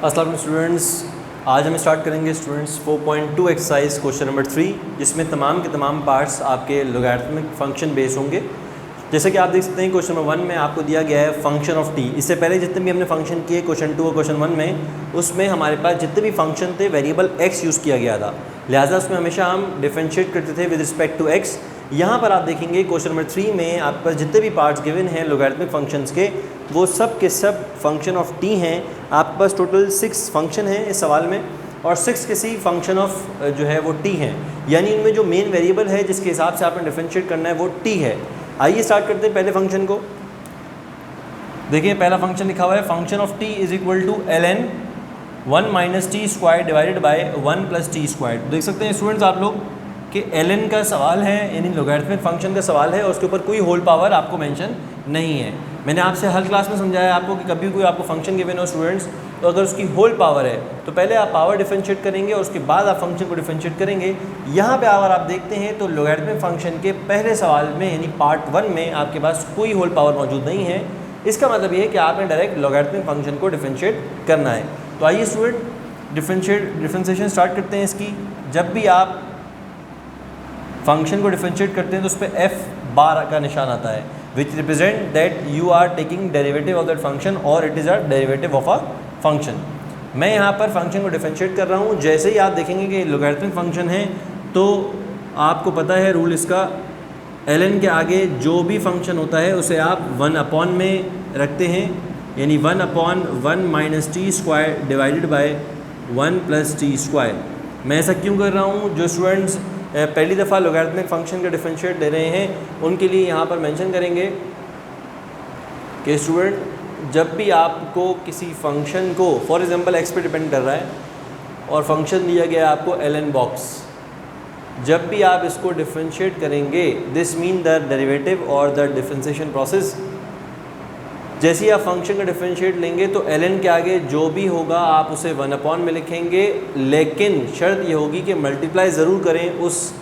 अस्सलाम वालेकुम स्टूडेंट्स, आज हम स्टार्ट करेंगे स्टूडेंट्स 4.2 एक्सरसाइज क्वेश्चन नंबर 3, जिसमें तमाम के तमाम पार्ट्स आपके लोगैरिथमिक फंक्शन बेस होंगे। जैसे कि आप देख सकते हैं क्वेश्चन नंबर 1 में आपको दिया गया है फंक्शन ऑफ टी। इससे पहले जितने भी हमने फंक्शन किए क्वेश्चन 2 और क्वेश्चन 1 में, उसमें हमारे पास जितने भी function the variable x use किया गया था, लिहाजा उसमें हमेशा हम डिफरेंशिएट करते थे विद रिस्पेक्ट टू एक्स। यहाँ पर आप देखेंगे क्वेश्चन नंबर 3 में आपके पास जितने भी पार्ट्स गिवन हैं लोगैरिथमिक फंक्शंस के, वो सब के सब फंक्शन ऑफ टी हैं। आपके पास टोटल 6 फंक्शन हैं इस सवाल में, और 6 किसी फंक्शन ऑफ जो है वो टी हैं, यानी इनमें जो मेन वेरिएबल है जिसके हिसाब से आपने डिफरेंशिएट करना है वो टी है। आइए स्टार्ट करते हैं पहले फंक्शन को। देखिए पहला फंक्शन लिखा हुआ है function of T is equal to ln 1 minus T square divided by 1 plus T square. देख सकते हैं स्टूडेंट्स आप लोग कि ln का सवाल है, यानी लोगैरिथमिक फंक्शन का सवाल है, और उसके ऊपर कोई होल पावर आपको मेंशन नहीं है। मैंने आपसे हर क्लास में समझाया आपको कि कभी कोई आपको फंक्शन गिवन हो स्टूडेंट्स, तो अगर उसकी होल पावर है तो पहले आप पावर डिफरेंशिएट करेंगे और उसके बाद आप फंक्शन को डिफरेंशिएट करेंगे। यहाँ पे अगर आप देखते हैं तो लोगैरिथमिक फंक्शन के पहले सवाल में यानी पार्ट 1 में आपके पास कोई होल पावर मौजूद नहीं है। इसका मतलब ये है कि आपने डायरेक्ट लोगैरिथमिक फंक्शन को डिफरेंशिएट करना है। तो आइए स्टूडेंट डिफरेंशिएशन स्टार्ट करते हैं इसकी। जब भी आप फंक्शन को डिफरेंशिएट करते हैं तो उस पर एफ बार का निशान आता है, which represent that you are taking derivative of that function और it is a derivative of a function. मैं यहाँ पर फंक्शन को डिफरेंशिएट कर रहा हूँ। जैसे ही आप देखेंगे कि लोगैरिथमिक फंक्शन है तो आपको पता है रूल इसका, ln के आगे जो भी फंक्शन होता है उसे आप 1 अपॉन में रखते हैं, यानी 1 upon 1 minus T square divided by 1 plus T square. मैं ऐसा क्यों कर रहा हूँ? जो स्टूडेंट्स पहली दफ़ा लोगैरिथमिक फंक्शन का डिफरेंशिएट ले रहे हैं उनके लिए यहाँ पर मेंशन करेंगे कि स्टूडेंट जब भी आपको किसी फंक्शन को, फॉर एग्जांपल एक्स पे डिपेंड कर रहा है और फंक्शन दिया गया है आपको ln बॉक्स, जब भी आप इसको डिफरेंशिएट करेंगे दिस मीन द डेरिवेटिव और द डिफरेंशिएशन प्रोसेस। जैसे ही आप फंक्शन का डिफरेंशिएट लेंगे तो ln के आगे जो भी होगा आप उसे 1 अपॉन में लिखेंगे, लेकिन शर्त ये होगी कि मल्टीप्लाई ज़रूर करें, उस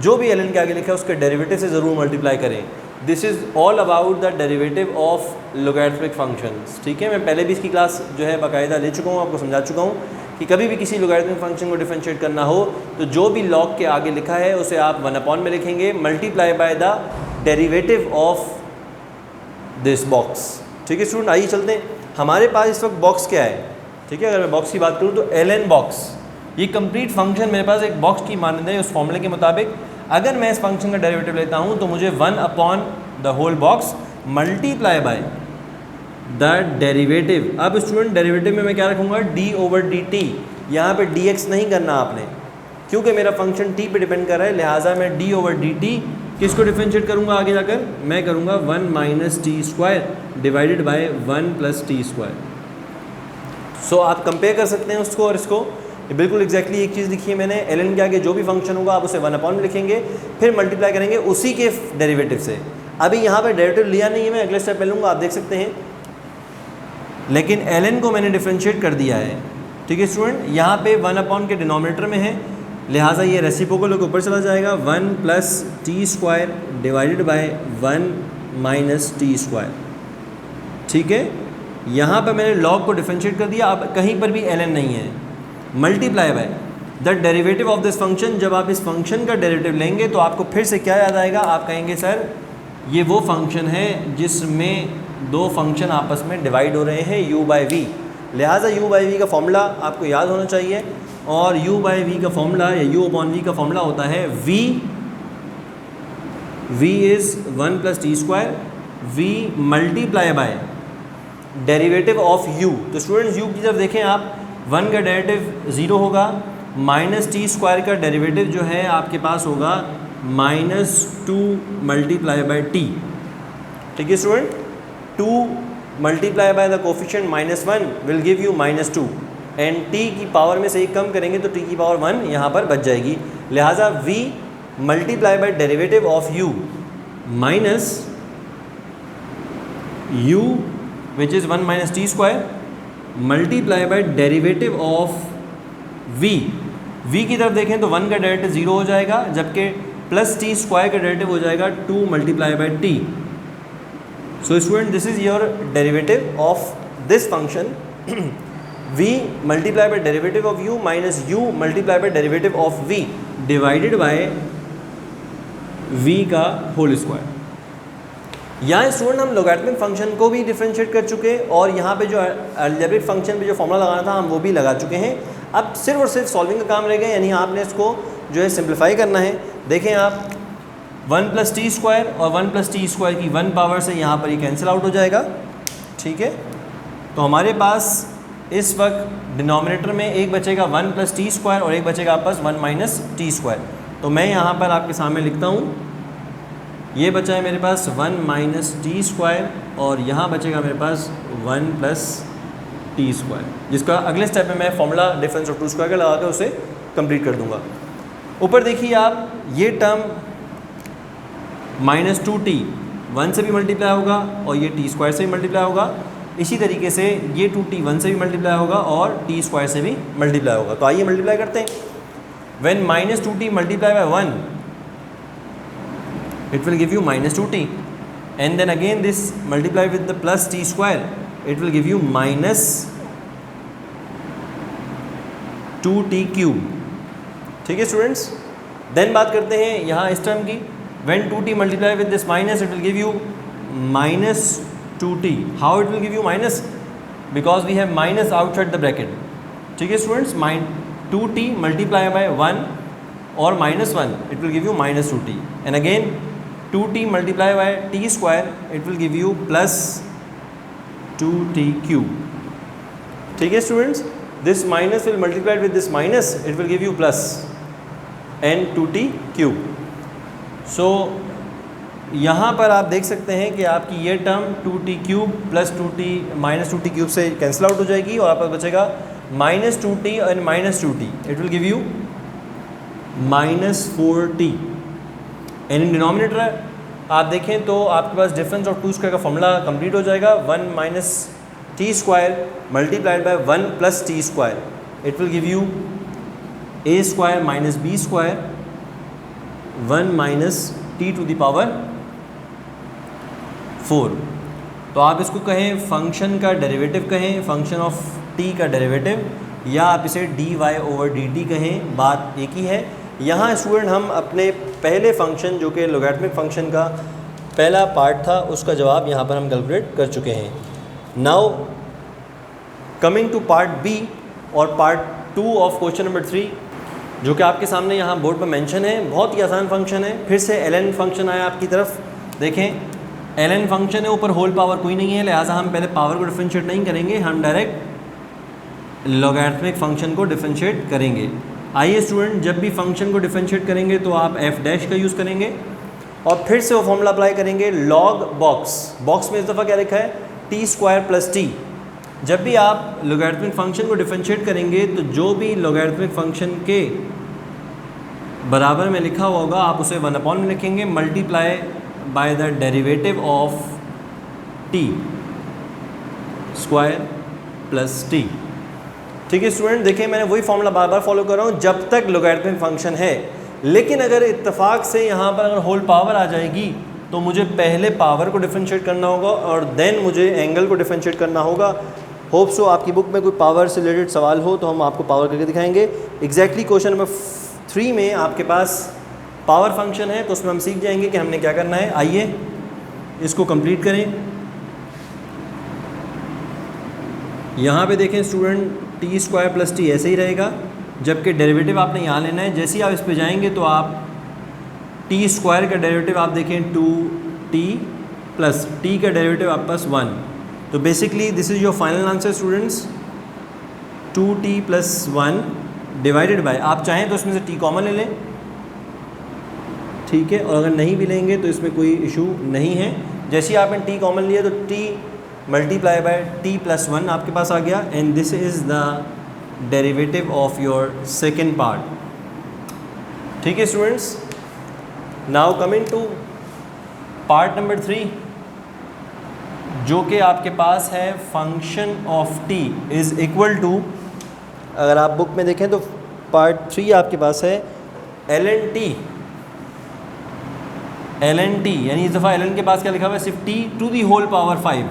जो भी ln के आगे लिखा है उसके डेरिवेटिव से ज़रूर मल्टीप्लाई करें। This is all about the derivative of logarithmic functions. ठीक है, मैं पहले भी इसकी क्लास जो है बाकायदा ले चुका हूँ, आपको समझा चुका हूँ कि कभी भी किसी लोगैरिथमिक फंक्शन को डिफरेंशिएट करना हो तो जो भी लॉग के आगे लिखा है उसे आप 1 अपॉन में लिखेंगे, multiply by the derivative of this box. ठीक है स्टूडेंट, आइए चलते हैं। हमारे पास इस वक्त बॉक्स क्या है? ठीक है, अगर मैं बॉक्स की बात करूँ तो ln बॉक्स, ये कंप्लीट फंक्शन मेरे पास एक बॉक्स की मानद है। उस फॉर्मूले के मुताबिक अगर मैं इस फंक्शन का डेरिवेटिव लेता हूँ तो मुझे 1 upon the whole box multiply by the derivative. अब स्टूडेंट डेरिवेटिव में मैं क्या रखूँगा? d/dt। यहाँ पे dx नहीं करना आपने, क्योंकि मेरा फंक्शन t पे डिपेंड कर रहा है, लिहाजा मैं d/dt किसको डिफरेंशिएट करूँगा आगे जाकर? मैं करूँगा 1 minus T square divided by 1 plus T square. So आप कंपेयर कर सकते हैं उसको और इसको। बिल्कुल एग्जैक्टली एक चीज़ लिखी है मैंने, ln के आगे जो भी फंक्शन होगा आप उसे 1 अपॉन में लिखेंगे, फिर मल्टीप्लाई करेंगे उसी के डेरिवेटिव से। अभी यहाँ पर डेरिवेटिव लिया नहीं है, मैं अगले स्टेप में लूँगा, आप देख सकते हैं, लेकिन ln को मैंने डिफरेंशिएट कर दिया है। ठीक है स्टूडेंट, यहाँ पे 1 अपॉन के डिनोमिनेटर में है, लिहाजा ये रेसिप्रोकल के ऊपर चला जाएगा, 1 plus T square divided by 1 minus T square. ठीक है, यहाँ पर मैंने लॉग को डिफरेंशिएट कर दिया, अब कहीं पर भी ln नहीं है। Multiply by the derivative of this function. जब आप इस फंक्शन का डेरिवेटिव लेंगे तो आपको फिर से क्या याद आएगा? आप कहेंगे सर ये वो फंक्शन है जिसमें दो फंक्शन आपस में डिवाइड हो रहे हैं u/v, लिहाजा u/v का फॉर्मूला आपको याद होना चाहिए, और u/v का फॉर्मूला या u/v का फॉर्मूला होता है v is 1 plus T square, v multiply by derivative of u। तो स्टूडेंट्स u की तरफ देखें आप, 1 का डेरिवेटिव 0 होगा, माइनस टी स्क्वायर का डेरिवेटिव जो है आपके पास होगा -2 मल्टीप्लाई बाय टी। ठीक है student, 2 multiply by the coefficient -1 will give you -2, and t की पावर में से एक कम करेंगे तो t की पावर 1 यहाँ पर बच जाएगी, लिहाजा v multiply by derivative of u minus u which is 1 minus T square multiply by derivative of v। v की तरफ देखें तो 1 का डेरिवेटिव 0 हो जाएगा, जबकि प्लस टी स्क्वायर का डेरिवेटिव हो जाएगा 2 multiply by t। So student this is your derivative of this function v multiply by derivative of u minus u multiply by derivative of v divided by v का whole square. यहाँ student हम logarithmic function को भी differentiate कर चुके हैं और यहाँ पे जो अलजेब्रिक फंक्शन पे जो फॉर्मूला लगाना था हम वो भी लगा चुके हैं। अब सिर्फ और सिर्फ सॉल्विंग का काम रह गया, यानी आपने इसको जो है सिंप्लीफाई करना है। देखें आप 1 + t स्क्वायर और 1 + t स्क्वायर की 1 पावर से यहाँ पर ये कैंसिल आउट हो जाएगा, ठीक है। तो हमारे पास इस वक्त डिनोमिनेटर में एक बचेगा 1 + t स्क्वायर और एक बचेगा आपके पास 1 - t स्क्वायर। तो मैं यहाँ पर आपके सामने लिखता हूँ, ये बचा है मेरे पास 1 - t स्क्वायर और यहाँ बचेगा मेरे पास 1 + t स्क्वायर, जिसका अगले स्टेप में मैं formula difference of two square का लगा कर उसे कंप्लीट कर दूंगा। ऊपर देखिए आप, ये टर्म -2t 1 से भी मल्टीप्लाई होगा और ये t स्क्वायर से भी मल्टीप्लाई होगा। इसी तरीके से ये 2t 1 से भी मल्टीप्लाई होगा और t स्क्वायर से भी मल्टीप्लाई होगा। तो आइए मल्टीप्लाई करते हैं। When -2t multiply by 1 it will give you -2t, and then again this multiply with the plus t square, it will give you -2t cube, ठीक है स्टूडेंट्स। देन बात करते हैं यहाँ इस टर्म की, when 2t multiply with this minus it will give you -2t. how it will give you minus? because we have minus outside the bracket, ठीक है स्टूडेंट्स। 2t multiply by 1 और -1 it will give you -2t, and again 2t multiply by t square it will give you plus 2t cube, ठीक है students. this minus will multiply with this minus, it will give you plus and 2t cube. so यहाँ पर आप देख सकते हैं कि आपकी ये term 2t cube plus 2t minus 2t cube से कैंसिल आउट हो जाएगी और आपका बचेगा -2t and -2t, it will give you -4t। And in denominator आप देखें तो आपके पास डिफरेंस ऑफ टू स्क्वायर का फॉर्मूला कंप्लीट हो जाएगा। 1 - t square multiplied by 1 + t square, it will give you a square minus b square 1 - t to the power 4। तो आप इसको कहें फंक्शन का डेरिवेटिव कहें, फंक्शन ऑफ t का डेरिवेटिव, या आप इसे dy/dt कहें, बात एक ही है। यहाँ स्टूडेंट हम अपने पहले फंक्शन जो कि लोगैरिथमिक फंक्शन का पहला पार्ट था उसका जवाब यहाँ पर हम कैलकुलेट कर चुके हैं। Now coming to part B और पार्ट 2 ऑफ क्वेश्चन नंबर 3, जो कि आपके सामने यहाँ बोर्ड पर मेंशन है। बहुत ही आसान फंक्शन है। फिर से ln फंक्शन आया आपकी तरफ, देखें ln फंक्शन है, ऊपर होल पावर कोई नहीं है, लिहाजा हम पहले पावर को डिफरेंशिएट नहीं करेंगे, हम डायरेक्ट लोगैरिथमिक फंक्शन को डिफरेंशिएट करेंगे। आइए स्टूडेंट, जब भी फंक्शन को डिफरेंशिएट करेंगे तो आप f' का यूज़ करेंगे और फिर से वो फॉर्मूला अप्लाई करेंगे log बॉक्स में इस दफ़ा क्या लिखा है t स्क्वायर प्लस t। जब भी आप लोगैरिथमिक फंक्शन को डिफरेंशिएट करेंगे तो जो भी लोगैरिथमिक फंक्शन के बराबर में लिखा हुआ होगा आप उसे 1/, में लिखेंगे, multiply by the derivative of t square plus t, ठीक है स्टूडेंट। देखिए मैंने वही फॉर्मूला बार बार फॉलो कर रहा हूँ जब तक लोगैरिथमिक फंक्शन है, लेकिन अगर इत्तेफाक से यहाँ पर अगर होल पावर आ जाएगी तो मुझे पहले पावर को डिफरेंशिएट करना होगा और देन मुझे एंगल को डिफरेंशिएट करना होगा। होप सो आपकी बुक में कोई पावर से रिलेटेड सवाल हो तो हम आपको पावर करके दिखाएंगे। एग्जैक्टली क्वेश्चन नंबर 3 में आपके पास पावर फंक्शन है तो उसमें हम सीख जाएंगे कि हमने क्या करना है। आइए इसको कंप्लीट करें। यहाँ पे देखें student, T square plus T ऐसे ही रहेगा, जबकि डेरिवेटिव आपने यहाँ लेना है। जैसे ही आप इस पे जाएंगे तो आप टी स्क्वायर का डेरिवेटिव आप देखें 2t प्लस टी का डेरिवेटिव आप पास 1। तो basically this is your final answer students, 2t plus 1 divided by, आप चाहें तो इसमें से t कॉमन ले लें, ठीक है, और अगर नहीं भी लेंगे तो इसमें कोई इशू नहीं है। जैसे ही आपने t कॉमन लिया तो t multiply by t plus 1 आपके पास आ गया, and this is the derivative of your second part. ठीक है students, now coming to part number 3 जो कि आपके पास है function of t is equal to, अगर आप बुक में देखें तो पार्ट 3 आपके पास है ln t, यानी इस दफ़ा ln के पास क्या लिखा हुआ है, सिर्फ t to the whole power 5,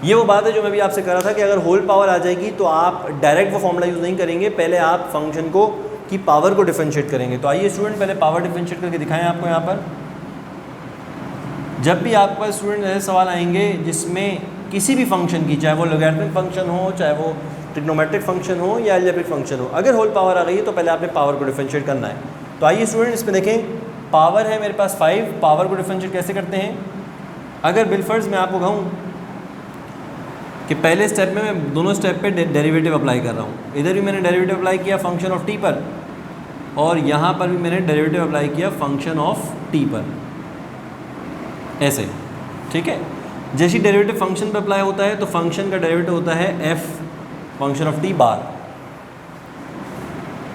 ये वो बात है जो मैं भी आपसे कर रहा था कि अगर होल पावर आ जाएगी तो आप डायरेक्ट वो फॉर्मूला यूज़ नहीं करेंगे, पहले आप फंक्शन को की पावर को डिफरेंशिएट करेंगे। तो आइए स्टूडेंट पहले पावर डिफरेंशिएट करके दिखाएं आपको। यहाँ पर जब भी आपके पास स्टूडेंट ऐसे सवाल आएंगे जिसमें किसी भी फंक्शन की, चाहे वो लॉगरिथमिक फंक्शन हो, चाहे वो ट्रिग्नोमेट्रिक फंक्शन हो या अलजेब्रिक फंक्शन हो, अगर होल पावर आ गई है तो पहले आपने पावर को डिफरेंशिएट करना है। तो आइए स्टूडेंट इसमें देखें, पावर है मेरे पास 5, पावर को डिफरेंशिएट कैसे करते हैं। अगर बिलफर्ज मैं आपको कहूँ कि पहले स्टेप में मैं दोनों स्टेप पे डेरिवेटिव अप्लाई कर रहा हूँ, इधर भी मैंने डेरिवेटिव अप्लाई किया फंक्शन ऑफ टी पर और यहाँ पर भी मैंने डेरिवेटिव अप्लाई किया फंक्शन ऑफ टी पर, ऐसे, ठीक है। जैसे डेरिवेटिव फंक्शन पर अप्लाई होता है तो फंक्शन का डेरिवेटिव होता है F function of T bar,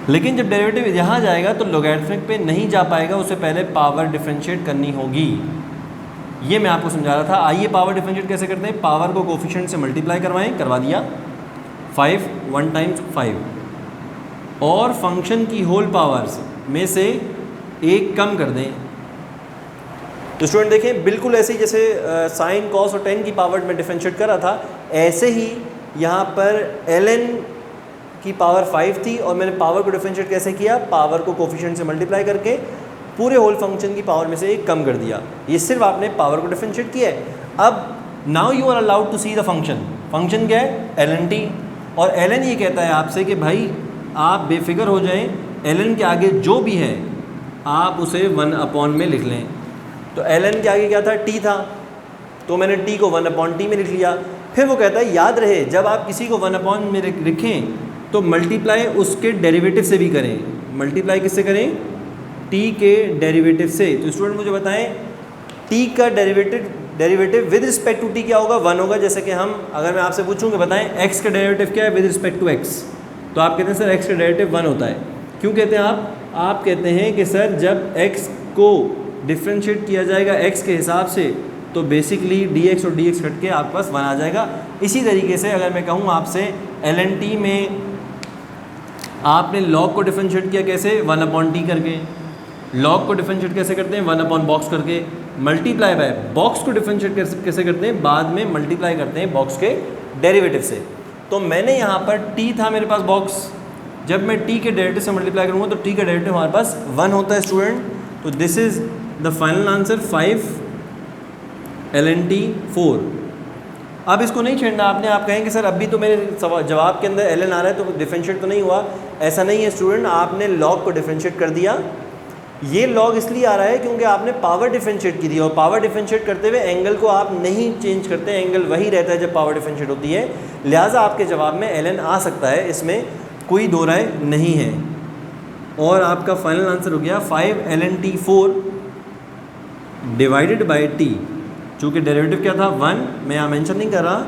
लेकिन जब डेरिवेटिव यहाँ जाएगा तो लॉगरिथमिक पे नहीं जा पाएगा, उससे पहले पावर डिफरेंशिएट करनी होगी। ये मैं आपको समझा रहा था। आइए पावर डिफरेंशिएट कैसे करते हैं। पावर को कोफिशिएंट से मल्टीप्लाई करवाएं, करवा दिया 5 1 टाइम्स 5 और फंक्शन की होल पावर्स में से एक कम कर दें। तो स्टूडेंट देखें बिल्कुल ऐसे ही जैसे साइन कॉस और टेन की पावर में डिफरेंशिएट कर रहा था, ऐसे ही यहाँ पर ln की पावर 5 थी और मैंने पावर को डिफरेंशिएट कैसे किया, पावर को कोफिशिएंट से मल्टीप्लाई करके पूरे होल फंक्शन की पावर में से एक कम कर दिया। ये सिर्फ आपने पावर को डिफरेंशिएट किया है। अब now you are allowed to see the function. Function क्या है, ln t, और ln ये कहता है आपसे कि भाई आप बेफिक्र हो जाएं, ln के आगे जो भी है आप उसे 1 में लिख लें। तो ln के आगे क्या था, t था, तो मैंने t को 1/t में लिख लिया। फिर वो कहता है याद रहे जब आप किसी को 1 में लिखें तो मल्टीप्लाई उसके डेरिवेटिव से भी करें। मल्टीप्लाई किससे करें, t के डेरिवेटिव से। तो स्टूडेंट मुझे बताएं t का derivative with respect to t क्या होगा, 1 होगा। जैसे कि हम अगर मैं आपसे पूछूं कि बताएं x का डेरिवेटिव क्या है विद रिस्पेक्ट टू x, तो आप कहते हैं सर x का डेरिवेटिव 1 होता है। क्यों कहते हैं आप कहते हैं कि सर जब x को डिफरेंशिएट किया जाएगा x के हिसाब से तो बेसिकली dx और dx कट के आपके पास 1 आ जाएगा। इसी तरीके से अगर मैं कहूँ आपसे ln t में आपने log को डिफरेंशिएट किया कैसे, 1/t करके। log को डिफरेंशिएट कैसे करते हैं, 1/box करके। मल्टीप्लाई बाय बॉक्स को डिफरेंशिएट कैसे करते हैं, बाद में मल्टीप्लाई करते हैं बॉक्स के डेरिवेटिव से। तो मैंने यहाँ पर t था मेरे पास बॉक्स, जब मैं t के डेरिवेटिव से मल्टीप्लाई करूँगा तो t का डेरिवेटिव हमारे पास 1 होता है स्टूडेंट। तो this is the final answer 5 ln t 4। अब इसको नहीं छेड़ना आपने, आप कहेंगे सर अभी तो मेरे जवाब के अंदर ln आ रहा है तो डिफरेंशिएट तो नहीं हुआ। ऐसा नहीं है स्टूडेंट, आपने log को डिफरेंशिएट कर दिया। ये log इसलिए आ रहा है क्योंकि आपने पावर डिफरेंशिएट की थी और पावर डिफरेंशिएट करते हुए एंगल को आप नहीं चेंज करते, एंगल वही रहता है जब पावर डिफरेंशिएट होती है। लिहाजा आपके जवाब में ln आ सकता है, इसमें कोई दो राय नहीं है। और आपका फाइनल आंसर हो गया 5 ln t 4 divided by t। चूँकि डेरिवेटिव क्या था 1, मैं यहाँ मेंशन नहीं कर रहा,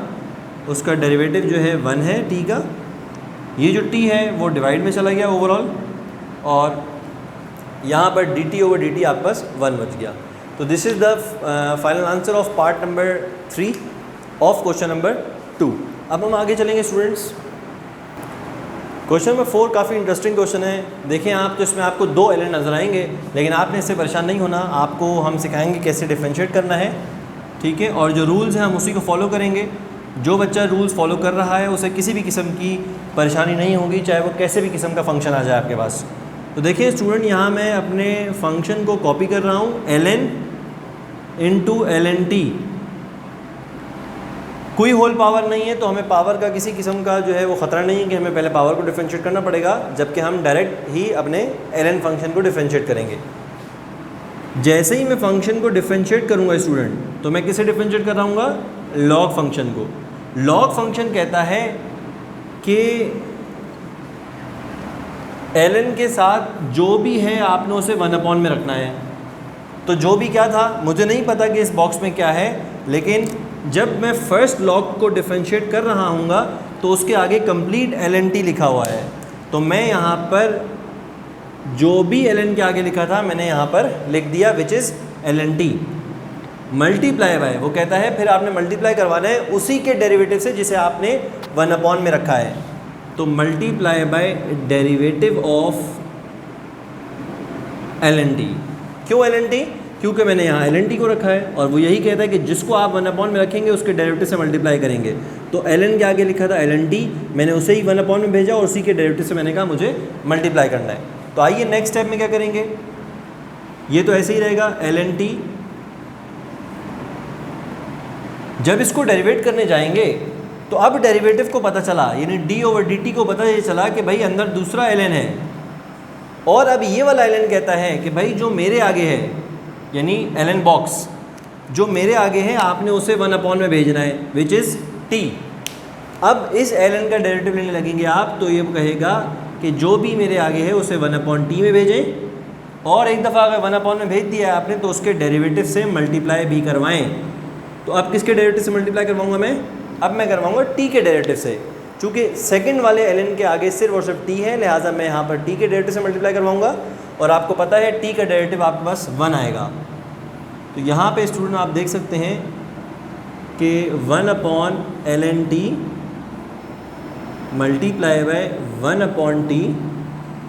उसका डेरिवेटिव जो है 1 है t का। ये जो t है वो डिवाइड में चला गया ओवरऑल और यहाँ पर dt/dt आपके पास 1 बच गया। तो this is the final answer of part number 3 of question number 2। अब हम आगे चलेंगे स्टूडेंट्स। क्वेश्चन नंबर 4 काफ़ी इंटरेस्टिंग क्वेश्चन है। देखें आप तो इसमें आपको 2 ln नज़र आएंगे, लेकिन आपने इससे परेशान नहीं होना, आपको हम सिखाएंगे कैसे डिफरेंशिएट करना है, ठीक है। और जो रूल्स हैं हम उसी को फॉलो करेंगे। जो बच्चा रूल्स फॉलो कर रहा है उसे किसी भी किस्म की परेशानी नहीं होगी, चाहे वो कैसे भी किस्म का फंक्शन आ जाए आपके पास। तो देखिए स्टूडेंट, यहाँ मैं अपने फंक्शन को कॉपी कर रहा हूँ, ln इंटू ln t। कोई होल पावर नहीं है तो हमें पावर का किसी किस्म का जो है वो ख़तरा नहीं है कि हमें पहले पावर को डिफरेंशिएट करना पड़ेगा, जबकि हम डायरेक्ट ही अपने ln फंक्शन को डिफरेंशिएट करेंगे। जैसे ही मैं फंक्शन को डिफरेंशिएट करूँगा स्टूडेंट, तो मैं किसे डिफरेंशिएट कराऊँगा, log फंक्शन को। log फंक्शन कहता है कि ln के साथ जो भी है आपने उसे 1 में रखना है। तो जो भी क्या था मुझे नहीं पता कि इस बॉक्स में क्या है, लेकिन जब मैं फर्स्ट log को डिफरेंशिएट कर रहा हूँगा तो उसके आगे कंप्लीट ln t लिखा हुआ है। तो मैं यहाँ पर जो भी ln के आगे लिखा था मैंने यहाँ पर लिख दिया, which is ln t। Multiply bye, वो कहता है फिर आपने मल्टीप्लाई करवाना है उसी के डेरिवेटिव से जिसे आपने 1 में रखा है। तो multiply by derivative of ln t। क्यों ln t? क्योंकि मैंने यहाँ ln t को रखा है और वो यही कहता है कि जिसको आप 1 में रखेंगे उसके डेरिवेटिव से मल्टीप्लाई करेंगे। तो ln के आगे लिखा था ln t, मैंने उसे ही 1 में भेजा और उसी के डेरिवेटिव से मैंने कहा मुझे मल्टीप्लाई करना है। तो आइए नेक्स्ट स्टेप में क्या करेंगे, ये तो ऐसे ही रहेगा ln t। जब इसको डेरिवेट करने जाएंगे तो अब डेरिवेटिव को पता चला, यानी d/dt को पता ये चला कि भाई अंदर दूसरा ln है, और अब ये वाला ln कहता है कि भाई जो मेरे आगे है, यानी ln बॉक्स जो मेरे आगे है आपने उसे 1 में भेजना है, विच इज़ t। अब इस ln का डेरिवेटिव लेने लगेंगे आप, तो ये कहेगा कि जो भी मेरे आगे है उसे 1/t में भेजें, और एक दफ़ा अगर 1 में भेज दिया आपने तो उसके डेरिवेटिव से मल्टीप्लाई भी करवाएं। तो अब किसके डेरिवेटिव से मल्टीप्लाई करवाऊंगा मैं, अब मैं करवाऊंगा t के डेरिवेटिव से। चूँकि सेकंड वाले ln के आगे सिर्फ और सिर्फ t है, लिहाजा मैं यहाँ पर t के डेरिवेटिव से मल्टीप्लाई करवाऊंगा, और आपको पता है t का डेरिवेटिव आपके पास 1 आएगा। तो यहाँ पे स्टूडेंट आप देख सकते हैं कि 1/ln t multiply bye 1/t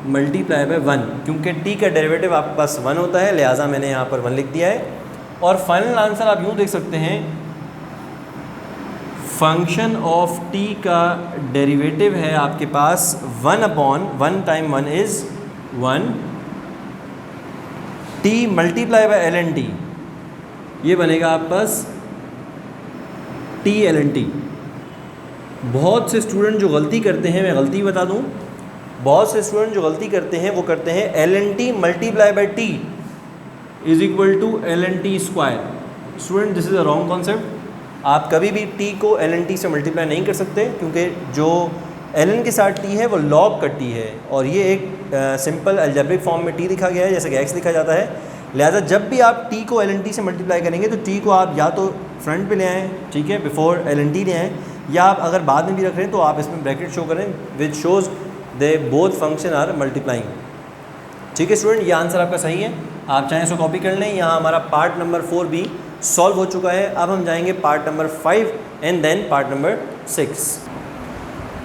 multiply by 1, क्योंकि t का डेरिवेटिव आपके पास 1 होता है, लिहाजा मैंने यहाँ पर 1 लिख दिया है। और फाइनल आंसर आप यूँ देख सकते हैं, फंक्शन ऑफ t का डेरिवेटिव है आपके पास 1/1 time 1 is 1, t multiply bye ln t, ये बनेगा आपके पास t ln t। बहुत से स्टूडेंट जो गलती करते हैं, मैं गलती बता दूं, बहुत से स्टूडेंट जो गलती करते हैं वो करते हैं ln t multiply by t is equal to ln t square. Student this is a wrong concept. आप कभी भी t को ln t से मल्टीप्लाई नहीं कर सकते, क्योंकि जो ln के साथ t है वो log का t है, और ये एक सिंपल अलजेब्रिक फॉर्म में t लिखा गया है जैसे कि x लिखा जाता है। लिहाजा जब भी आप t को ln t से मल्टीप्लाई करेंगे तो t को आप या तो फ्रंट पे ले आएँ, ठीक है, बिफोर ln t ले आएँ, या आप अगर बाद में भी रख रहे हैं तो आप इसमें ब्रैकेट शो करें which shows they both function are multiplying. ठीक है स्टूडेंट, ये आंसर आपका सही है, आप चाहें इसको कॉपी कर लें। यहाँ हमारा पार्ट नंबर 4 भी सॉल्व हो चुका है। अब हम जाएंगे part number 5 and then part number 6।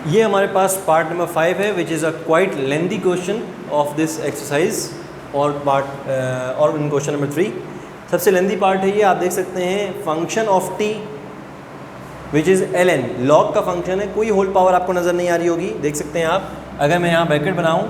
ये हमारे पास पार्ट नंबर 5 है, which is a quite lengthy question of this exercise, और पार्ट और इन क्वेश्चन नंबर 3 सबसे लेंदी पार्ट है ये। आप देख सकते हैं function of t which is ln, log का फंक्शन है, कोई होल पावर आपको नज़र नहीं आ रही होगी, देख सकते हैं आप। अगर मैं यहाँ ब्रैकेट बनाऊँ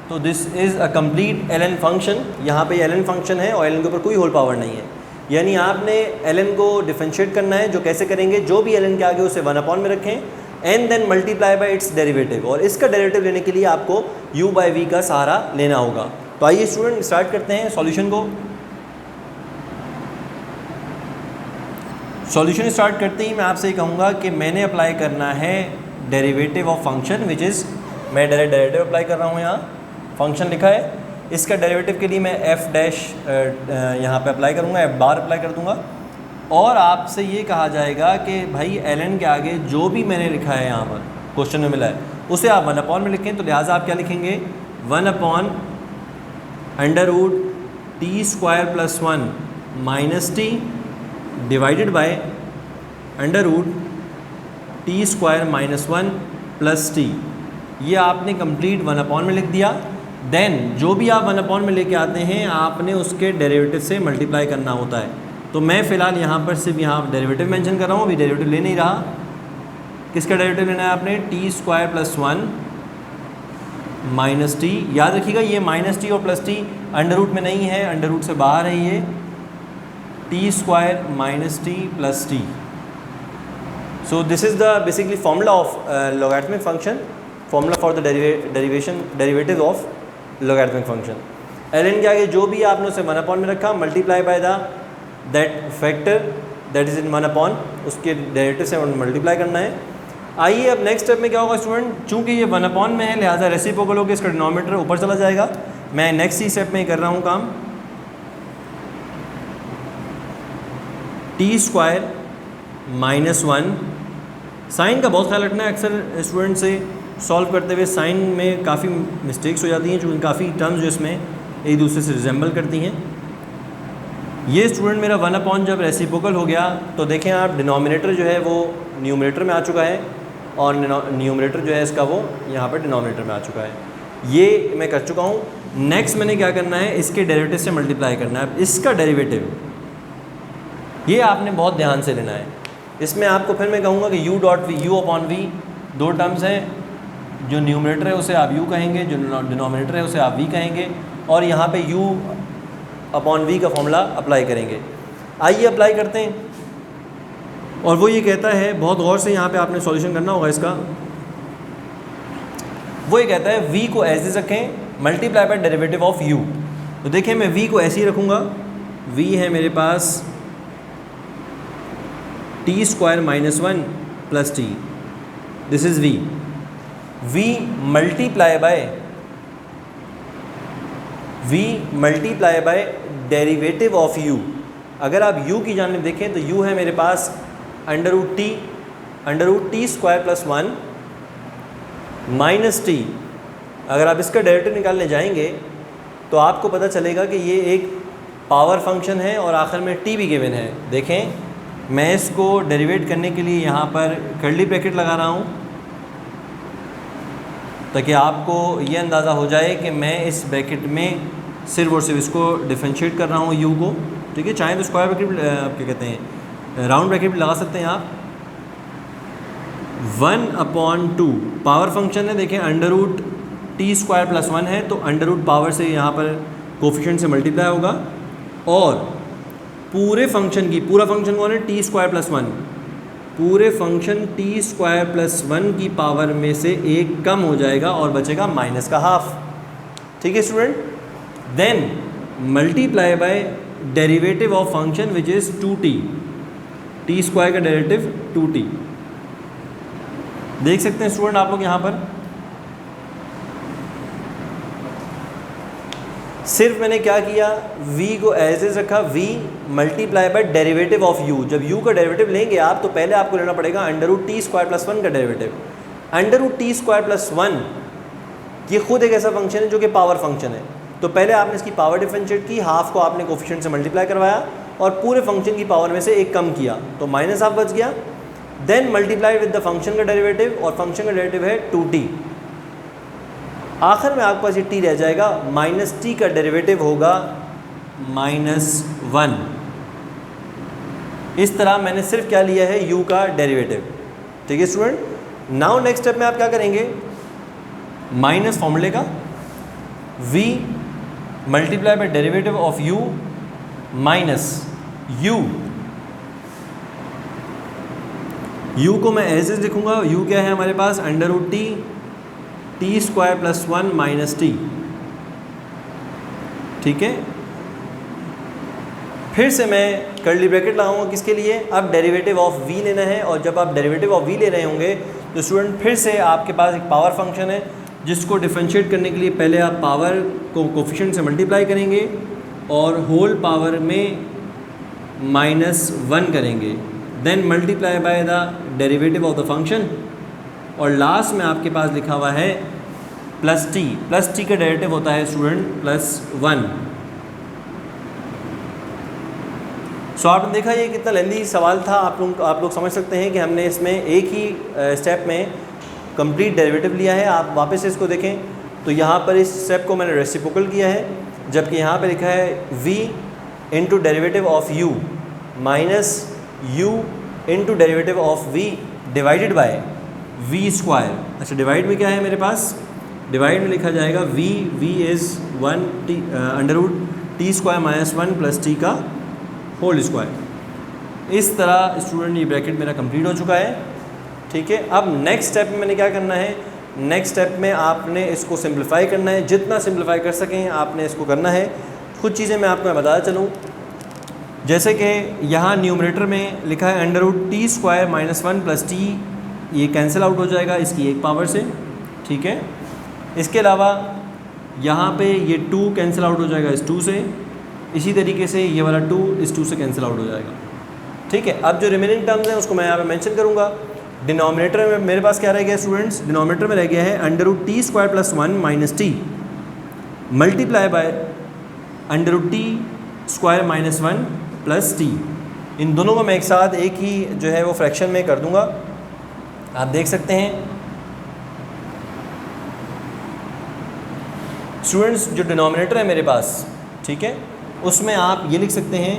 तो this is a complete ln function, यहाँ पे ln फंक्शन है और ln के ऊपर कोई होल पावर नहीं है, यानी आपने ln को डिफरेंशिएट करना है। जो कैसे करेंगे, जो भी ln के आगे उसे 1 में रखें and then multiply by its derivative, और इसका डेरिवेटिव लेने के लिए आपको u/v का सहारा लेना होगा। तो आइए स्टूडेंट स्टार्ट करते हैं सॉल्यूशन को। सॉल्यूशन स्टार्ट करते ही मैं आपसे कहूँगा कि मैंने अप्लाई करना है derivative of function, which is मैं डायरेक्ट डेरिवेटिव अप्लाई कर रहा हूँ। यहाँ फंक्शन लिखा है, इसका डेरिवेटिव के लिए मैं f डैश यहाँ पे अप्लाई करूँगा, f बार अप्लाई कर दूँगा, और आपसे ये कहा जाएगा कि भाई ln के आगे जो भी मैंने लिखा है यहाँ पर क्वेश्चन में मिला है उसे आप 1 में लिखें। तो लिहाजा आप क्या लिखेंगे, 1/√t² + 1 - t divided bye √t² - 1 + t। ये आपने कंप्लीट 1 में लिख दिया। देन जो भी आप 1 में लेके आते हैं आपने उसके डेरिवेटिव से मल्टीप्लाई करना होता है। तो मैं फ़िलहाल यहाँ पर सिर्फ यहाँ डेरिवेटिव मेंशन कर रहा हूँ, अभी डेरिवेटिव ले नहीं रहा। किसका डेरिवेटिव लेना है आपने, t² + 1 - t। याद रखिएगा ये -t और +t अंडर रूट में नहीं है, अंडर रूट से बाहर है, ये t² - t + t। So this is the basically formula of logarithmic function, formula for the derivative of logarithmic function। ln के आगे जो भी आपने उसे 1 में रखा, multiply by that factor that is in 1, उसके डेरिवेटिव से मल्टीप्लाई करना है। आइए अब नेक्स्ट स्टेप में क्या होगा स्टूडेंट, चूँकि ये 1 में है लिहाजा रेसिप्रोकल होकर इसका डिनोमिनेटर ऊपर चला जाएगा। मैं नेक्स्ट ही स्टेप में कर रहा हूँ काम, t² - 1। साइन का बहुत ख्याल रखना है, अक्सर स्टूडेंट से सॉल्व करते हुए साइन में काफ़ी मिस्टेक्स हो जाती हैं, चूँकि काफ़ी टर्म्स जो इसमें एक दूसरे से रिजेंबल करती हैं। ये स्टूडेंट मेरा 1 जब रेसिप्रोकल हो गया तो देखें आप, डिनोमिनेटर जो है वो न्यूमरेटर में आ चुका है, और न्यूमरेटर जो है इसका वो यहाँ पर डिनोमिनेटर में आ चुका है। ये मैं कर चुका हूँ। नेक्स्ट मैंने क्या करना है, इसके डेरिवेटिव से मल्टीप्लाई करना है। अब इसका डेरिवेटिव ये आपने बहुत ध्यान से लेना है। इसमें आपको फिर मैं कहूँगा कि u dot V, u upon V दो टर्म्स हैं। जो न्यूमरेटर है उसे आप u कहेंगे, जो डिनोमिनेटर है उसे आप v कहेंगे, और यहाँ पे u अपॉन v का फॉर्मूला अप्लाई करेंगे। आइए अप्लाई करते हैं। और वो ये कहता है, बहुत गौर से यहाँ पे आपने सॉल्यूशन करना होगा इसका। वो ये कहता है v को एज इज रखें, multiply by derivative of u। तो देखिए मैं v को ऐसे ही रखूँगा, v है मेरे पास t square minus one plus t, this is v। v multiply by derivative of u। अगर आप u की जानिब देखें तो u है मेरे पास under root T square plus one minus t. अगर आप इसका डेरिवेटिव निकालने जाएंगे तो आपको पता चलेगा कि ये एक पावर फंक्शन है और आखिर में t भी गिवन है। देखें मैं इसको डेरिवेट करने के लिए यहाँ पर कर्ली ब्रैकेट लगा रहा हूँ ताकि आपको ये अंदाज़ा हो जाए कि मैं इस ब्रैकेट में सिर्फ और सिर्फ इसको डिफरेंशिएट कर रहा हूँ u को। ठीक है, चाहे तो स्क्वायर ब्रैकेट क्या कहते हैं, राउंड ब्रैकेट भी लगा सकते हैं आप। 1/2 पावर फंक्शन है, देखें under root T square plus one है तो अंडर रूट पावर से यहाँ पर कोफिशिएंट से मल्टीप्लाई होगा, और पूरे फंक्शन की, पूरा फंक्शन कौन है, टी स्क्वायर प्लस वन, पूरे function T square plus one की पावर में से एक कम हो जाएगा और बचेगा माइनस का हाफ। ठीक है student, then multiply by derivative of function which is 2t, T square का डेरिवेटिव 2t। देख सकते हैं स्टूडेंट आप लोग यहाँ पर सिर्फ मैंने क्या किया, v को एज इज रखा, v multiply by derivative of u। जब u का डेरिवेटिव लेंगे आप तो पहले आपको लेना पड़ेगा under root T square plus one का derivative. Under root T square plus one ये खुद एक ऐसा फंक्शन है जो कि पावर फंक्शन है, तो पहले आपने इसकी पावर डिफरेंशिएट की, हाफ को आपने कोफिशिएंट से मल्टीप्लाई करवाया और पूरे फंक्शन की पावर में से एक कम किया तो माइनस हाफ बच गया। Then multiply with the function का डेरिवेटिव, और फंक्शन का डेरिवेटिव है 2t। आखिर में आपके पास ये t रह जाएगा, माइनस t का डेरिवेटिव होगा -1। इस तरह मैंने सिर्फ क्या लिया है, u का डेरिवेटिव। ठीक है स्टूडेंट, नाउ नेक्स्ट स्टेप में आप क्या करेंगे, माइनस फॉर्मूले का v multiply by derivative of u minus u को मैं एज इज लिखूंगा। u क्या है हमारे पास, under root T square plus one minus t. ठीक है, फिर से मैं कर्ली ब्रैकेट लगाऊंगा किसके लिए, अब डेरिवेटिव ऑफ v लेना है, और जब आप डेरिवेटिव ऑफ v ले रहे होंगे तो स्टूडेंट फिर से आपके पास एक पावर फंक्शन है जिसको डिफरेंशिएट करने के लिए पहले आप पावर को कोफिशिएंट से मल्टीप्लाई करेंगे और होल पावर में -1 करेंगे, then multiply by the derivative of the function, और लास्ट में आपके पास लिखा हुआ है प्लस टी। प्लस टी का डेरिवेटिव होता है स्टूडेंट +1। सो आपने देखा ये कितना लेंदी सवाल था। आप लोग समझ सकते हैं कि हमने इसमें एक ही स्टेप में कंप्लीट डेरिवेटिव लिया है। आप वापस से इसको देखें तो यहाँ पर इस स्टेप को मैंने रेसिप्रोकल किया है, जबकि यहाँ पे लिखा है v into derivative of u minus u into derivative of v divided by v square. अच्छा, डिवाइड में क्या है मेरे पास, डिवाइड में लिखा जाएगा v is 1t under root T square minus one plus T का होल स्क्वायर। इस तरह स्टूडेंट ये ब्रैकेट मेरा कंप्लीट हो चुका है। ठीक है, अब नेक्स्ट स्टेप में मैंने क्या करना है, नेक्स्ट स्टेप में आपने इसको सिंप्लीफाई करना है, जितना सिंप्लीफाई कर सकें आपने इसको करना है। कुछ चीज़ें मैं आपको बताता चलूँ, जैसे कि यहाँ न्यूमरेटर में लिखा है under root T square minus one plus T, ये कैंसिल आउट हो जाएगा इसकी एक पावर से। ठीक है, इसके अलावा यहाँ पे ये 2 कैंसिल आउट हो जाएगा इस 2 से, इसी तरीके से ये वाला 2 इस 2 से कैंसिल आउट हो जाएगा। ठीक है, अब जो रिमेनिंग टर्म्स हैं उसको मैं यहाँ पे मेंशन करूँगा। डिनोमिनेटर में मेरे पास क्या रह गया स्टूडेंट्स, डिनोमिनेटर में रह गया है under root T square plus one minus T multiply by under root T square minus one plus t. इन दोनों को मैं एक साथ एक ही जो है वो फ्रैक्शन में कर दूंगा। आप देख सकते हैं स्टूडेंट्स जो डिनोमिनेटर है मेरे पास, ठीक है, उसमें आप ये लिख सकते हैं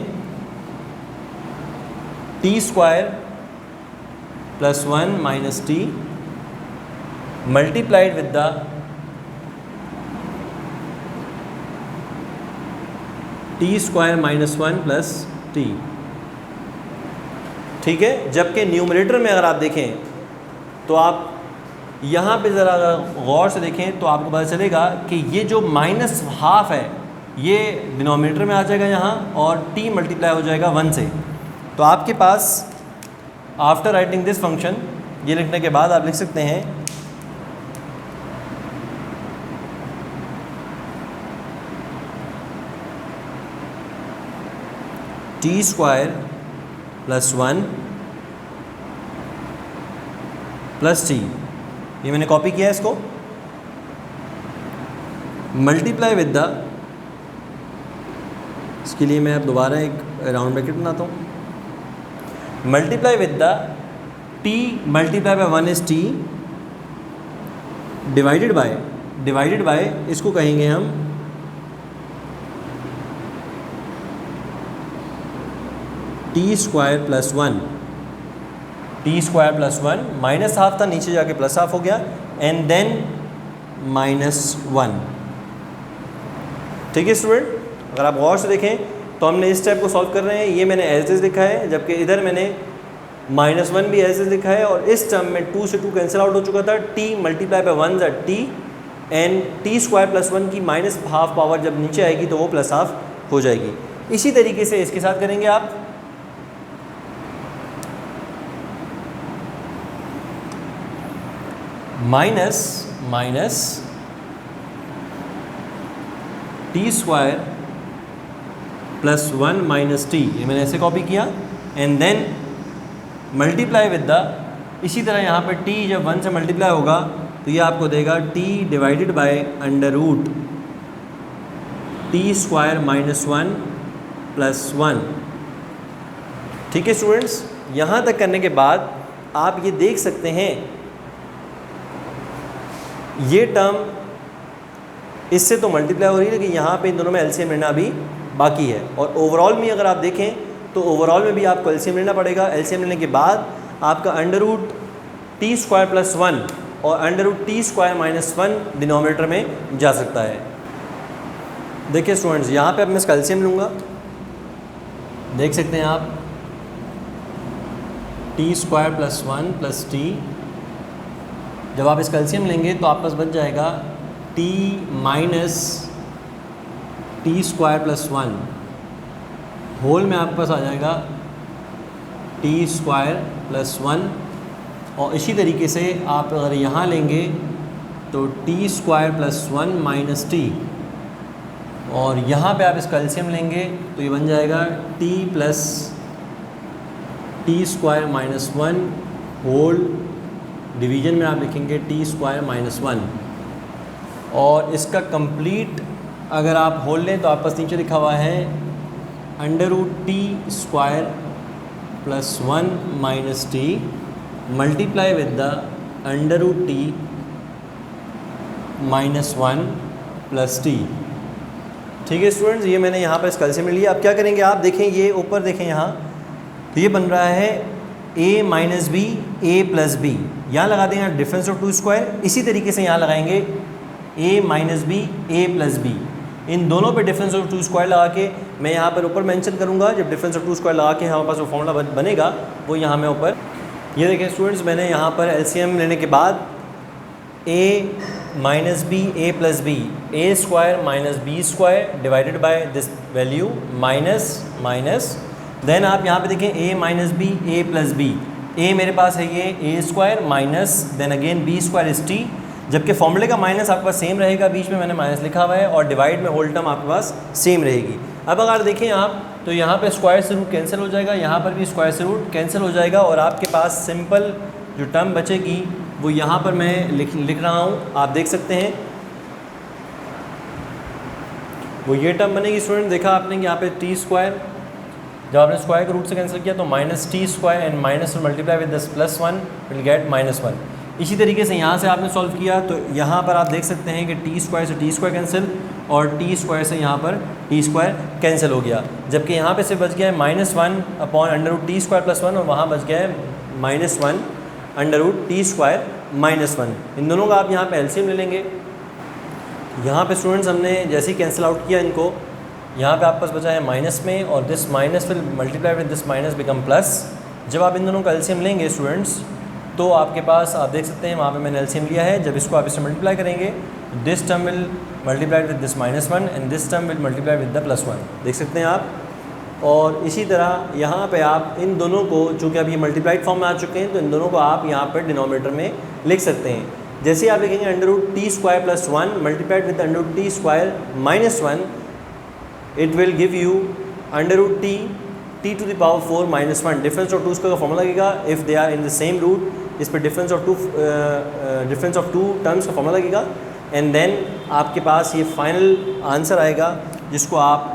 T square plus 1 minus T multiplied with the T square minus 1 plus T, ठीक है। जबकि न्यूमरेटर में अगर आप देखें तो आप यहाँ पे ज़रा गौर से देखें तो आपको पता चलेगा कि ये जो माइनस हाफ है ये डिनोमिनेटर में आ जाएगा यहाँ, और t मल्टीप्लाई हो जाएगा 1 से। तो आपके पास आफ्टर राइटिंग दिस फंक्शन, ये लिखने के बाद आप लिख सकते हैं T square plus 1 plus T, ये मैंने कॉपी किया है इसको, मल्टीप्लाई विद द, इसके लिए मैं अब दोबारा एक राउंड ब्रैकेट बनाता हूँ, multiply with the T multiply bye 1 is T divided by इसको कहेंगे हम T square plus 1, T square plus 1, minus half था नीचे जाके प्लस हाफ हो गया, एंड देन माइनस 1, ठीक है स्टूडेंट। अगर आप गौर से देखें तो हमने इस स्टेप को सॉल्व कर रहे हैं, ये मैंने एज इज लिखा है, जबकि इधर मैंने -1 भी एज इज लिखा है, और इस टर्म में 2 से 2 कैंसिल आउट हो चुका था, t मल्टीप्लाई बाय 1 ज़ा t, and T square plus 1 की माइनस हाफ पावर जब नीचे आएगी तो वो प्लस हाफ हो जाएगी। इसी तरीके से इसके साथ करेंगे आप, minus T square plus 1 minus T, ये मैंने ऐसे कॉपी किया, and then multiply with the, इसी तरह यहाँ पे t जब 1 से मल्टीप्लाई होगा तो ये आपको देगा t divided by under root T square minus 1 plus 1, ठीक है स्टूडेंट्स। यहाँ तक करने के बाद आप ये देख सकते हैं ये टर्म इससे तो मल्टीप्लाई हो रही है, लेकिन यहाँ पे इन दोनों में एलसीएम लेना अभी बाकी है, और ओवरऑल में अगर आप देखें तो ओवरऑल में भी आपको एलसीएम लेना पड़ेगा। एलसीएम लेने के बाद आपका under root T square plus 1 और under root T square minus 1 denominator में जा सकता है। देखिए स्टूडेंट्स, यहाँ पे अब मैं इसका एलसीएम लूँगा, देख सकते हैं आप T square plus 1 plus T, जब आप इसका एलसीएम लेंगे तो आपके पास बच जाएगा T minus T square plus 1 whole में आपके पास आ जाएगा टी स्क्वायर प्लस 1, और इसी तरीके से आप अगर यहाँ लेंगे तो T square plus 1 minus T, और यहाँ पे आप इसका एलसीएम लेंगे तो ये बन जाएगा T plus T square minus 1 whole division में आप लिखेंगे टी स्क्वायर माइनस 1, और इसका कंप्लीट अगर आप होल लें तो आप पास नीचे लिखा हुआ है under root T square plus 1 minus T multiply with the under root T minus 1 plus T, ठीक है स्टूडेंट्स। ये मैंने यहाँ पर इसका एलसीएम लिया। अब क्या करेंगे आप देखें, ये ऊपर देखें यहाँ तो ये बन रहा है a minus B A plus B, यहाँ लगा देंगे डिफरेंस ऑफ टू स्क्वायर। इसी तरीके से यहाँ लगाएंगे a minus B A plus b, इन दोनों पे डिफरेंस ऑफ टू स्क्वायर लगा के मैं यहाँ पर ऊपर मेंशन करूँगा। जब डिफरेंस ऑफ टू स्क्वायर लगा के हमारे पास जो फॉर्मूला बनेगा वो यहाँ में ऊपर, ये देखें स्टूडेंट्स, मैंने यहाँ पर एलसीएम लेने के बाद a minus B A plus B, A square minus B square divided by this value minus then आप यहाँ पे देखें a minus B A plus B, a मेरे पास है ये a square minus then again b square is t, जबकि फॉर्मूले का माइनस आपके पास सेम रहेगा, बीच में मैंने माइनस लिखा हुआ है, और डिवाइड में होल टर्म आपके पास सेम रहेगी। अब अगर देखें आप तो यहाँ पे स्क्वायर से रूट कैंसिल हो जाएगा, यहाँ पर भी स्क्वायर से रूट कैंसिल हो जाएगा, और आपके पास सिंपल जो टर्म बचेगी वो यहाँ पर मैं लिख रहा हूँ, आप देख सकते हैं वो ये टर्म बनेगी। स्टूडेंट देखा आपने कि यहाँ पे टी स्क्वायर, जब आपने स्क्वायर को रूट से कैंसिल किया तो minus T square and minus multiply with this plus 1 will get -1। इसी तरीके से यहाँ से आपने सॉल्व किया तो यहाँ पर आप देख सकते हैं कि टी स्क्वायर से टी स्क्वायर कैंसिल और टी स्क्वायर से यहाँ पर टी स्क्वायर कैंसिल हो गया, जबकि यहाँ पे से बच गया है -1/√t² + 1 और वहाँ बच गया है -1/√t² - 1। इन दोनों का आप यहाँ पे एलसीएम ले लेंगे। यहाँ पे स्टूडेंट्स हमने जैसे ही कैंसिल आउट किया इनको, यहाँ पे आपके पास बचा है माइनस में और this minus will multiply with this minus become plus. जब आप इन दोनों का एलसीएम लेंगे स्टूडेंट्स तो आपके पास आप देख सकते हैं वहाँ पे मैंने एलसीएम लिया है। जब इसको आप इससे मल्टीप्लाई करेंगे this term will multiply with this -1 and this term will multiply with the +1, देख सकते हैं आप। और इसी तरह यहाँ पे आप इन दोनों को, चूँकि अब ये मल्टीप्लाइड फॉर्म में आ चुके हैं, तो इन दोनों को आप यहाँ पर डिनोमिनेटर में लिख सकते हैं। जैसे आप लिखेंगे √t² + 1 multiplied with √t² - 1, it will give you √t (t⁴ - 1). Difference of two square का फॉर्मूला लगेगा if they are in the same root. इस पर डिफरेंस ऑफ टू टर्म्स का फॉर्मूला लगेगा एंड देन आपके पास ये फाइनल आंसर आएगा जिसको आप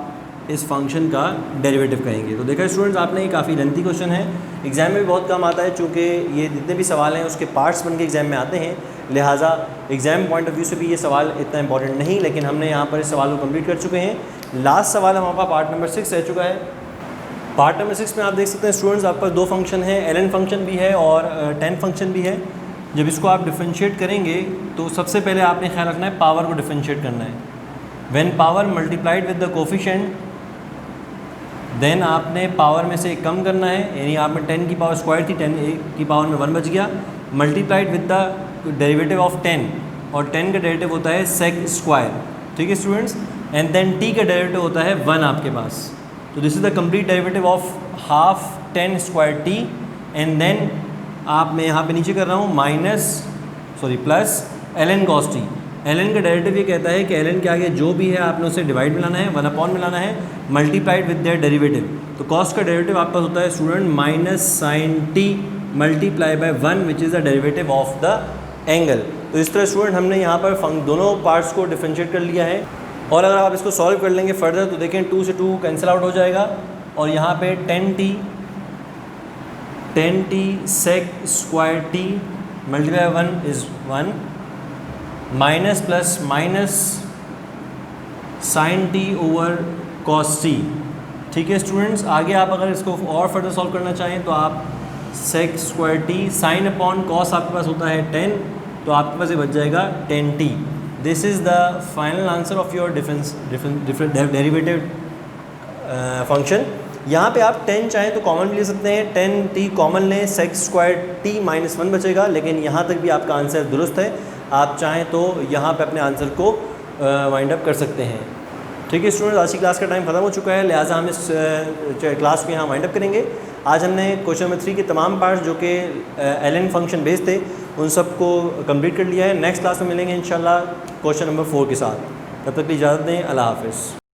इस फंक्शन का डेरिवेटिव कहेंगे। तो देखा स्टूडेंट्स आपने, ये काफ़ी लेंथी क्वेश्चन है, एग्जाम में भी बहुत कम आता है, चूँकि ये जितने भी सवाल हैं उसके पार्ट्स बन के एग्जाम में आते हैं, लिहाजा एग्जाम पॉइंट ऑफ व्यू से भी ये सवाल इतना इंपॉर्टेंट नहीं, लेकिन हमने यहाँ पर इस सवाल को कंप्लीट कर चुके हैं। लास्ट सवाल हमारे पास पार्ट नंबर 6 रह चुका है। पार्ट नंबर 6 में आप देख सकते हैं स्टूडेंट्स आपके पास दो फंक्शन है, ln फंक्शन भी है और tan फंक्शन भी है। जब इसको आप डिफरेंशिएट करेंगे तो सबसे पहले आपने ख्याल रखना है पावर को डिफरेंशिएट करना है। When power multiplied with the coefficient then आपने पावर में से कम करना है, यानी आप में 10 की पावर स्क्वायर थी, 10 की पावर में 1 बच गया, multiplied with the derivative of 10 और 10 का डेरिवेटिव होता है sec², ठीक है स्टूडेंट्स, एंड देन t का डेरिवेटिव होता है 1 आपके पास। तो this is the complete derivative of half 10² t and then आप मैं यहाँ पे नीचे कर रहा हूँ plus ln cos t। ln का डेरिवेटिव ये कहता है कि ln के आगे जो भी है आपने उसे डिवाइड में लाना है, 1/, में लाना है, मल्टीप्लाइड विद देयर डेरिवेटिव। तो cos का डेरिवेटिव आपके पास होता है student -sin t multiply bye 1 which is the derivative of the angle. तो इस तरह स्टूडेंट हमने यहाँ पर दोनों पार्ट्स को डिफरेंशिएट कर लिया है। और अगर आप इसको सॉल्व कर लेंगे फर्दर तो देखें 2 से 2 कैंसिल आउट हो जाएगा और यहाँ पे 10t sec² multiply 1 is 1 minus plus minus sin t over cos t, ठीक है स्टूडेंट्स। आगे आप अगर इसको और फर्दर सॉल्व करना चाहें तो आप sec² sin अपॉन cos आपके पास होता है 10, तो आपके पास ये बच जाएगा 10t। This is the final answer of your derivative function. यहाँ पे आप 10 चाहें तो कॉमन भी ले सकते हैं, 10t कॉमन लें, sec² -1 बचेगा, लेकिन यहाँ तक भी आपका आंसर दुरुस्त है। आप चाहें तो यहाँ पे अपने आंसर को वाइंड अप कर सकते हैं, ठीक है स्टूडेंट्स। आज की क्लास का टाइम ख़त्म हो चुका है, लिहाजा हम इस क्लास को यहाँ वाइंड अप करेंगे। आज हमने क्वेश्चन नंबर 3 के तमाम पार्ट्स जो कि ln फंक्शन बेस्ड थे उन सब को कंप्लीट कर लिया है। नेक्स्ट क्लास में मिलेंगे इंशाल्लाह क्वेश्चन नंबर 4 के साथ। तब तक की इजाज़त दें, अल्लाह हाफ़िज़।